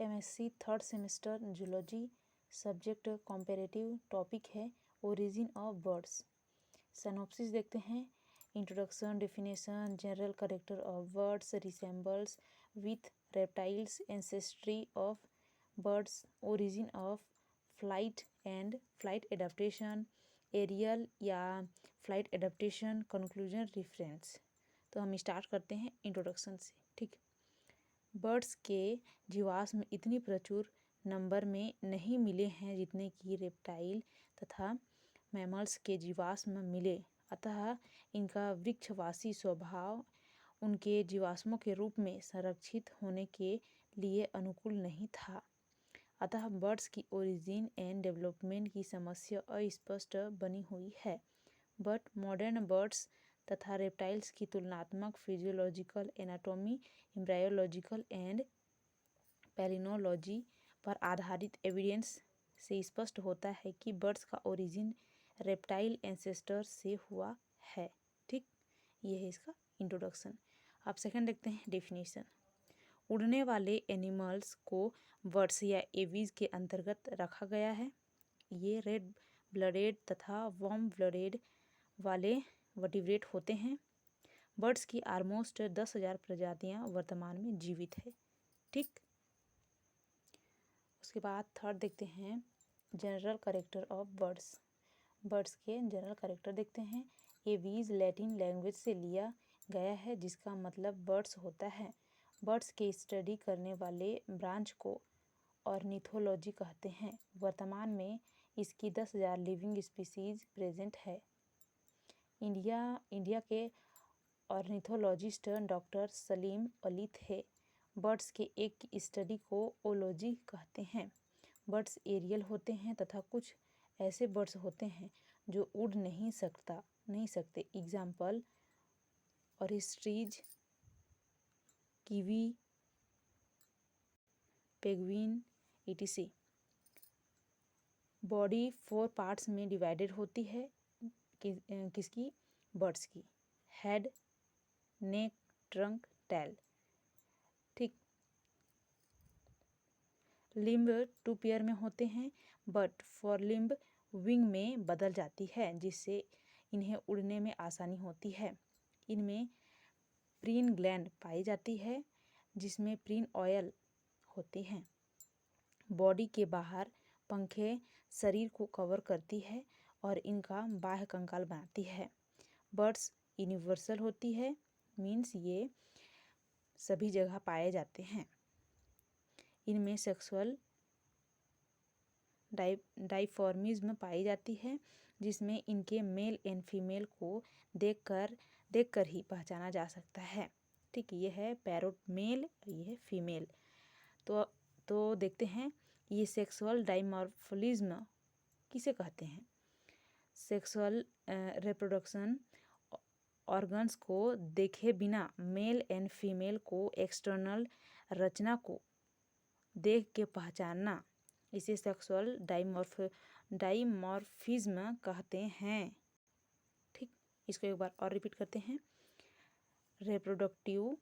MSc third semester zoology, subject comparative, topic है origin of birds. Synopsis देखते हैं। Introduction, definition, general character of birds, resembles with reptiles, ancestry of birds, origin of flight and flight adaptation, aerial या flight adaptation, conclusion, reference. तो हम start करते हैं introduction से। ठीक, बर्ड्स के जीवाश्म इतनी प्रचुर नंबर में नहीं मिले हैं जितने कि रेप्टाइल तथा मैमल्स के जीवाश्म मिले, अतः इनका वृक्षवासी स्वभाव उनके जीवाश्मों के रूप में संरक्षित होने के लिए अनुकूल नहीं था। अतः बर्ड्स की ओरिजिन एंड डेवलपमेंट की समस्या अस्पष्ट बनी हुई है। बट मॉडर्न बर्ड्स तथा रेप्टाइल्स की तुलनात्मक फिजियोलॉजिकल, एनाटॉमी, एम्ब्रायोलॉजिकल एंड पैलिनोलॉजी पर आधारित एविडेंस से स्पष्ट होता है कि बर्ड्स का ओरिजिन रेप्टाइल एंसेस्टर से हुआ है। ठीक, ये है इसका इंट्रोडक्शन। अब सेकंड देखते हैं डेफिनेशन। उड़ने वाले एनिमल्स को बर्ड्स या एवीज के अंतर्गत रखा गया है। ये रेड ब्लडेड तथा वार्म ब्लडेड वाले वर्टिब्रेट होते हैं। बर्ड्स की ऑलमोस्ट 10,000 प्रजातियां वर्तमान में जीवित है। ठीक, उसके बाद थर्ड देखते हैं general character of birds. Birds के जनरल कैरेक्टर देखते हैं। एवीज लैटिन लैंग्वेज से लिया गया है जिसका मतलब बर्ड्स होता है। बर्ड्स के स्टडी करने वाले ब्रांच को ऑर्निथोलॉजी कहते हैं। वर्तमान में इसकी 10,000 लिविंग स्पीसीज प्रेजेंट है। इंडिया के ऑर्निथोलॉजिस्ट डॉक्टर सलीम अली थे। बर्ड्स के एक स्टडी को ओलॉजी कहते हैं। बर्ड्स एरियल होते हैं तथा कुछ ऐसे बर्ड्स होते हैं जो उड़ नहीं सकते। Example ostriches, kiwi, penguin, etc। Body 4 parts में डिवाइडेड होती है। किसकी? बर्ड्स की। Head, neck, trunk, tail. ठीक, लिम्ब 2 पेयर में होते हैं, बट फॉर लिम्ब विंग में बदल जाती है जिससे इन्हें उड़ने में आसानी होती है। इनमें प्रीन ग्लैंड पाई जाती है जिसमें प्रीन ऑयल होती हैं। बॉडी के बाहर पंखें शरीर को कवर करती है और इनका बाह्य कंकाल बनाती है। बर्ड्स यूनिवर्सल होती है, मीन्स ये सभी जगह पाए जाते हैं। इनमें सेक्सुअल डाइफॉर्मिज्म पाई जाती है जिसमें इनके मेल एंड फीमेल को देखकर ही पहचाना जा सकता है। ठीक, ये है पैरोट मेल, ये है फीमेल। तो देखते हैं ये सेक्सुअल डाइमॉर्फिज्म किसे कहते हैं। सेक्सुअल रिप्रोडक्शन ऑर्गन्स को देखे बिना मेल एंड फीमेल को एक्सटर्नल रचना को देख के पहचानना, इसे सेक्सुअल डाइमॉर्फिज्म कहते हैं। ठीक, इसको एक बार और रिपीट करते हैं। रिप्रोडक्टिव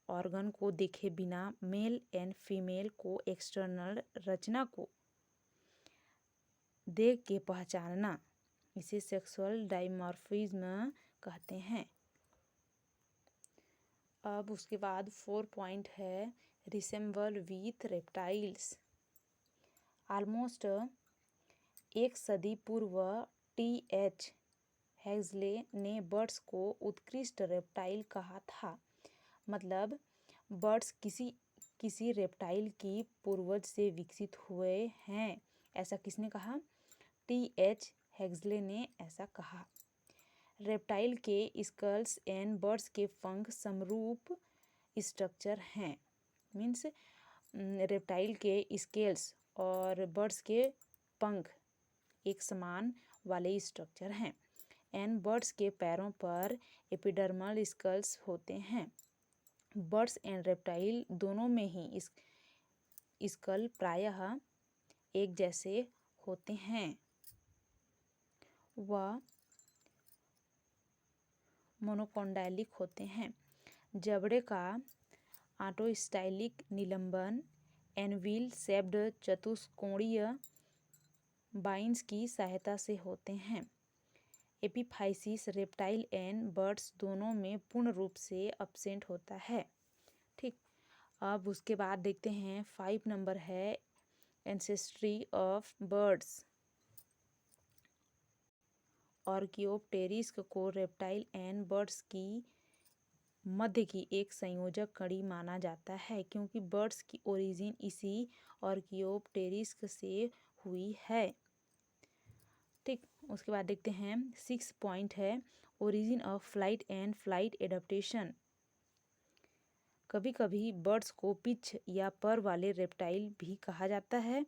ऑर्गन को देखे बिना मेल एंड फीमेल को एक्सटर्नल रचना को देख के पहचानना, इसे सेक्सुअल डाइमॉर्फिज्म कहते हैं। अब उसके बाद 4 पॉइंट है रिसेम्बल विथ रेप्टाइल्स। ऑलमोस्ट 1 सदी पूर्व T.H. हेक्सले ने बर्ड्स को उत्कृष्ट रेप्टाइल कहा था। मतलब बर्ड्स किसी रेप्टाइल की पूर्वज से विकसित हुए हैं, ऐसा किसने कहा? T.H. हेक्सले ने ऐसा कहा। रेप्टाइल के स्कल्स एंड बर्ड्स के पंख समरूप स्ट्रक्चर हैं। मीन्स रेप्टाइल के स्केल्स और बर्ड्स के पंख एक समान वाले स्ट्रक्चर हैं। एंड बर्ड्स के पैरों पर एपिडर्मल स्कल्स होते हैं। बर्ड्स एंड रेप्टाइल दोनों में ही स्कल प्रायः एक जैसे होते हैं। वह मोनोकोंडाइलिक होते हैं। जबड़े का ऑटोस्टाइलिक निलंबन एनविल शेप्ड चतुष्कोणीय बाइन्स की सहायता से होते हैं। एपिफाइसिस रेप्टाइल एंड बर्ड्स दोनों में पूर्ण रूप से एब्सेंट होता है। ठीक, अब उसके बाद देखते हैं 5 नंबर है एंसेस्ट्री ऑफ बर्ड्स। आर्कियोप्टेरिस को रेप्टाइल एंड बर्ड्स की मध्य की एक संयोजक कड़ी माना जाता है, क्योंकि बर्ड्स की ओरिजिन इसी आर्कियोप्टेरिस से हुई है। ठीक, उसके बाद देखते हैं 6 पॉइंट है origin of flight and flight adaptation. कभी कभी बर्ड्स को पिच या पर वाले रेप्टाइल भी कहा जाता है,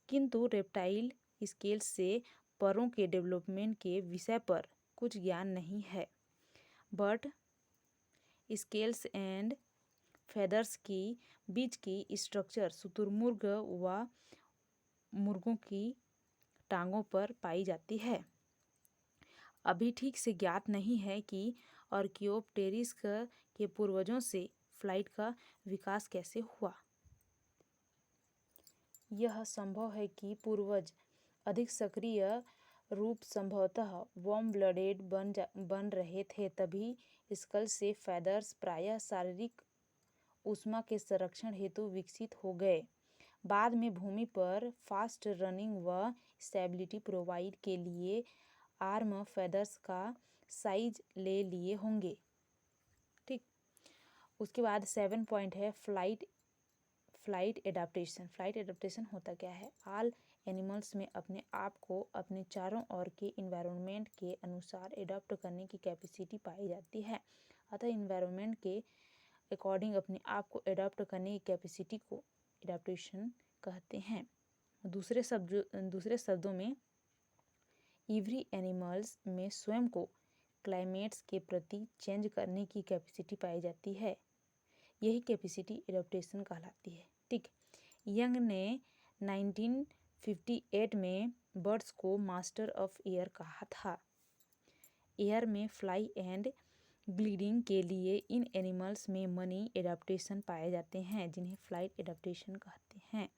किंतु रेप्टाइल स्केल्स से परों के डेवलपमेंट के विषय पर कुछ ज्ञान नहीं है। बट स्केल्स एंड फेदर्स की बीच की स्ट्रक्चर शुतुरमुर्ग व मुर्गों की टांगों पर पाई जाती है। अभी ठीक से ज्ञात नहीं है कि आर्कियोप्टेरिस के पूर्वजों से फ्लाइट का विकास कैसे हुआ। यह संभव है कि पूर्वज अधिक सक्रिय रूप संभवतः वार्म ब्लडेड बन रहे थे, तभी स्कल से फेदर्स प्रायः शारीरिक ऊष्मा के संरक्षण हेतु विकसित हो गए। बाद में भूमि पर फास्ट रनिंग व स्टेबिलिटी प्रोवाइड के लिए आर्म फेदर्स का साइज ले लिए होंगे। ठीक, उसके बाद 7 पॉइंट है फ्लाइट एडाप्टेशन। फ्लाइट एडाप्टेशन होता क्या है? ऑल एनिमल्स में अपने आप को अपने चारों ओर के इन्वायरमेंट के अनुसार एडाप्ट करने की कैपेसिटी पाई जाती है। अतः इन्वायरमेंट के अकॉर्डिंग अपने आप को एडाप्ट करने की कैपेसिटी को एडाप्टेशन कहते हैं। दूसरे शब्दों में एवरी एनिमल्स में स्वयं को क्लाइमेट्स के प्रति चेंज करने की कैपेसिटी पाई जाती है। यही कैपेसिटी एडाप्टेशन कहलाती है। ठीक, यंग ने 1958 में बर्ड्स को मास्टर ऑफ एयर कहा था। एयर में फ्लाई एंड ग्लिडिंग के लिए इन एनिमल्स में मनी एडाप्टेशन पाए जाते हैं, जिन्हें फ्लाइट एडाप्टेशन कहते हैं।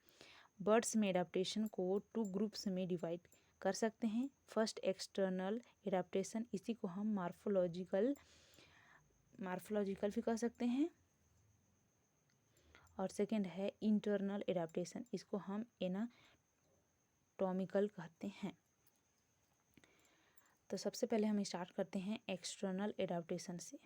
बर्ड्स में एडाप्टेशन को 2 ग्रुप्स में डिवाइड कर सकते हैं। फर्स्ट एक्सटर्नल एडाप्टेशन, इसी को हम मार्फोलॉजिकल भी कह सकते हैं। और सेकेंड है इंटरनल एडाप्टेशन, इसको हम एनाटॉमिकल कहते हैं। तो सबसे पहले हम स्टार्ट करते हैं एक्सटर्नल एडाप्टेशन से।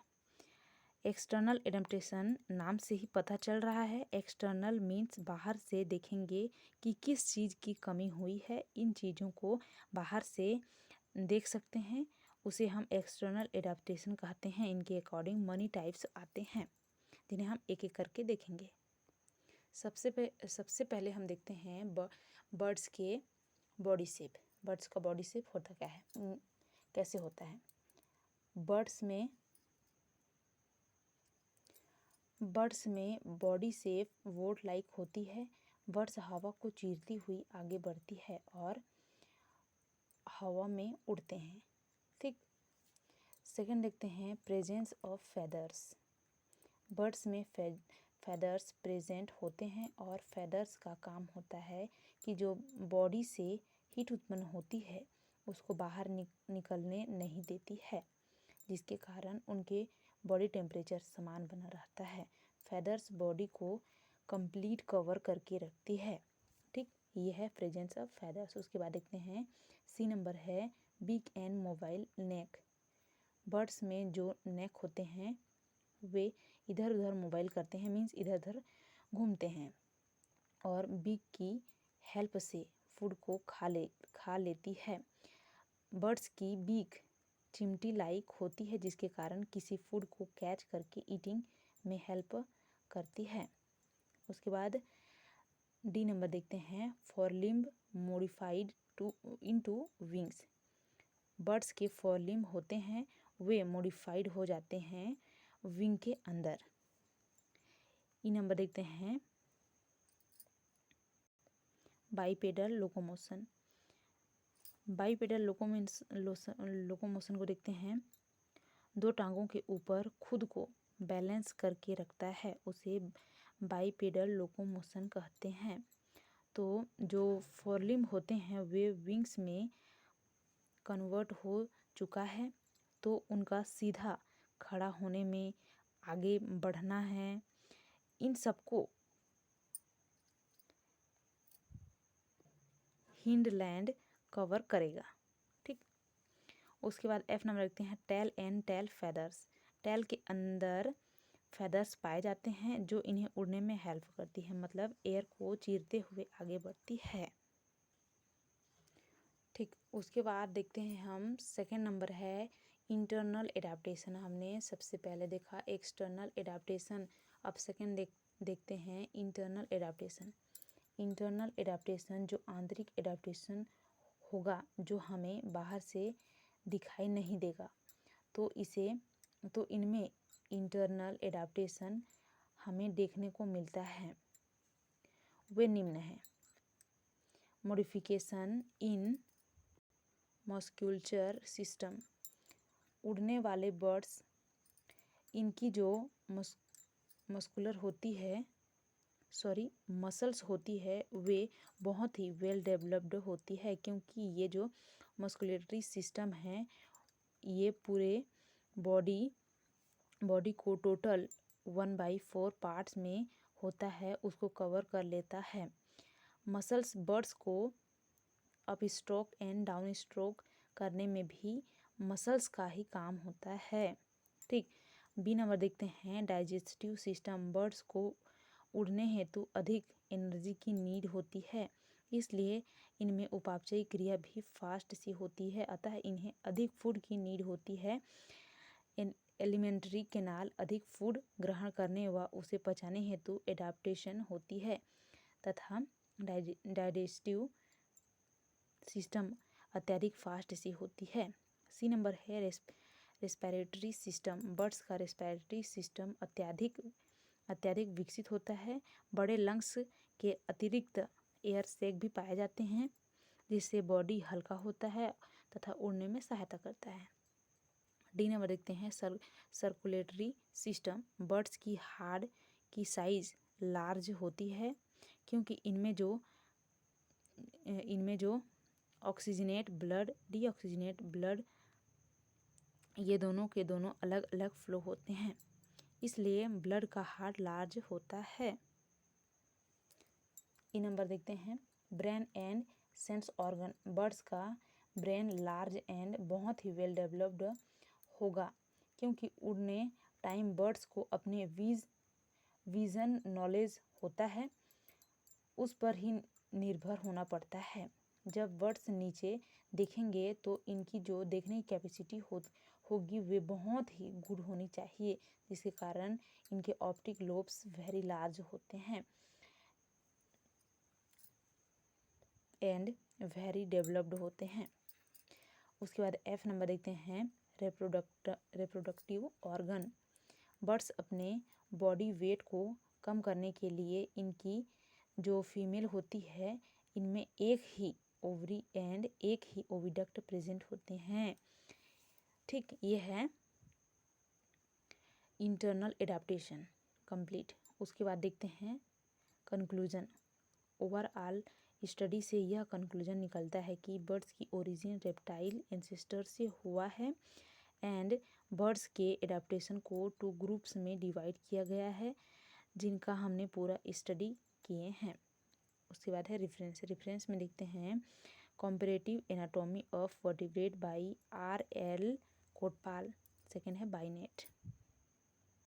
एक्सटर्नल एडाप्टेशन नाम से ही पता चल रहा है। एक्सटर्नल मीन्स बाहर से देखेंगे कि किस चीज़ की कमी हुई है, इन चीज़ों को बाहर से देख सकते हैं, उसे हम एक्सटर्नल एडाप्टेशन कहते हैं। इनके अकॉर्डिंग मनी टाइप्स आते हैं, जिन्हें हम एक एक करके देखेंगे। सबसे पहले हम देखते हैं बर्ड्स के बॉडी शेप। बर्ड्स का बॉडी शेप होता क्या है, कैसे होता है? बर्ड्स में बॉडी शेप वोट लाइक होती है। बर्ड्स हवा को चीरती हुई आगे बढ़ती है और हवा में उड़ते हैं। ठीक, सेकंड देखते हैं प्रेजेंस ऑफ फेदर्स। बर्ड्स में फेदर्स प्रेजेंट होते हैं और फेदर्स का काम होता है कि जो बॉडी से हीट उत्पन्न होती है उसको बाहर निकलने नहीं देती है, जिसके कारण उनके बॉडी टेम्परेचर समान बना रहता है। फेदर्स बॉडी को कंप्लीट कवर करके रखती है। ठीक, ये है प्रेजेंस ऑफ फेदर्स। उसके बाद देखते हैं सी नंबर है big and mobile neck. Birds में जो नेक होते हैं वे इधर उधर मोबाइल करते हैं, मीन्स इधर उधर घूमते हैं, और बिग की हेल्प से फूड को खा लेती है। बर्ड्स की बीक चिमटी लाइक होती है, जिसके कारण किसी फूड को कैच करके ईटिंग में हेल्प करती है। उसके बाद डी नंबर देखते हैं फोरलिम्ब मॉडिफाइड इनटू विंग्स। बर्ड्स के फोरलिम्ब होते हैं वे मॉडिफाइड हो जाते हैं विंग के अंदर। ई नंबर देखते हैं बाइपेडल लोकोमोशन। बाइपेडल लोकोमोशन को देखते हैं, 2 टांगों के ऊपर खुद को बैलेंस करके रखता है, उसे बाईपेडल लोकोमोशन कहते हैं। तो जो फोरलिम्ब होते हैं वे विंग्स में कन्वर्ट हो चुका है, तो उनका सीधा खड़ा होने में, आगे बढ़ना है, इन सबको हिंडलैंड कवर करेगा। ठीक, उसके बाद F नंबर रखते हैं tail and tail feathers. Tail के अंदर फेदर्स पाए जाते हैं जो इन्हें उड़ने में हेल्प करती है, मतलब एयर को चीरते हुए आगे बढ़ती है। ठीक, उसके बाद देखते हैं हम सेकेंड नंबर है इंटरनल एडाप्टेशन। हमने सबसे पहले देखा एक्सटर्नल एडाप्टेशन, अब सेकेंड देखते हैं इंटरनल एडाप्टेशन। इंटरनल एडाप्टेशन जो आंतरिक एडाप्टेशन होगा, जो हमें बाहर से दिखाई नहीं देगा, तो इनमें इंटरनल एडाप्टेशन हमें देखने को मिलता है। वे निम्न हैं: मॉडिफिकेशन इन मस्कुलचर सिस्टम। उड़ने वाले बर्ड्स, इनकी जो मसल्स होती है वे बहुत ही वेल डेवलप्ड होती है, क्योंकि ये जो मस्कुलेटरी सिस्टम है ये पूरे बॉडी को टोटल 1/4 पार्ट्स में होता है, उसको कवर कर लेता है। मसल्स बर्ड्स को up stroke and down stroke करने में भी मसल्स का ही काम होता है। ठीक, बी नंबर देखते हैं डाइजेस्टिव सिस्टम। बर्ड्स को उड़ने हेतु अधिक एनर्जी की नीड होती है, इसलिए इनमें उपापचयी क्रिया भी फास्ट सी होती है, अतः इन्हें अधिक फूड की नीड होती है। एलिमेंट्री कैनाल अधिक फूड ग्रहण करने व उसे पचाने हेतु एडाप्टेशन होती है, तथा डाइजेस्टिव सिस्टम अत्यधिक फास्ट सी होती है। सी नंबर है रेस्पिरेटरी सिस्टम। बर्ड्स का रेस्पिरेटरी सिस्टम अत्यधिक विकसित होता है। बड़े लंग्स के अतिरिक्त एयर सैक भी पाए जाते हैं, जिससे बॉडी हल्का होता है तथा उड़ने में सहायता करता है। डी नंबर देखते हैं सर्कुलेटरी सिस्टम। बर्ड्स की हार्ट की साइज लार्ज होती है, क्योंकि इनमें जो ऑक्सीजनेट ब्लड, डीऑक्सीजनेट ब्लड, ये दोनों के दोनों अलग अलग फ्लो होते हैं, इसलिए ब्लड का हार्ट लार्ज होता है। ई नंबर देखते हैं brain and sense organ. Birds का ब्रेन लार्ज एंड बहुत ही वेल डेवलप्ड होगा, क्योंकि उड़ने टाइम बर्ड्स को अपने विजन नॉलेज होता है, उस पर ही निर्भर होना पड़ता है। जब बर्ड्स नीचे देखेंगे तो इनकी जो देखने की कैपेसिटी होगी वे बहुत ही गुड होनी चाहिए, जिसके कारण इनके ऑप्टिक लोब्स वेरी लार्ज होते हैं एंड वेरी डेवलप्ड होते हैं। उसके बाद F नंबर देखते हैं रिप्रोडक्टिव ऑर्गन। बर्ड्स अपने बॉडी वेट को कम करने के लिए इनकी जो फीमेल होती है इनमें एक ही ओवरी एंड एक ही ओविडक्ट प्रेजेंट होते हैं। ठीक, ये है इंटरनल एडाप्टेशन कंप्लीट। उसके बाद देखते हैं कंक्लूजन। ओवरऑल स्टडी से यह कंक्लूजन निकलता है कि बर्ड्स की ओरिजिन रेप्टाइल एंसेस्टर से हुआ है एंड बर्ड्स के एडाप्टेशन को 2 ग्रुप्स में डिवाइड किया गया है, जिनका हमने पूरा स्टडी किए हैं। उसके बाद है रेफरेंस में देखते हैं comparative anatomy of vertebrate by R.L. Kotpal, second है बाइनेट।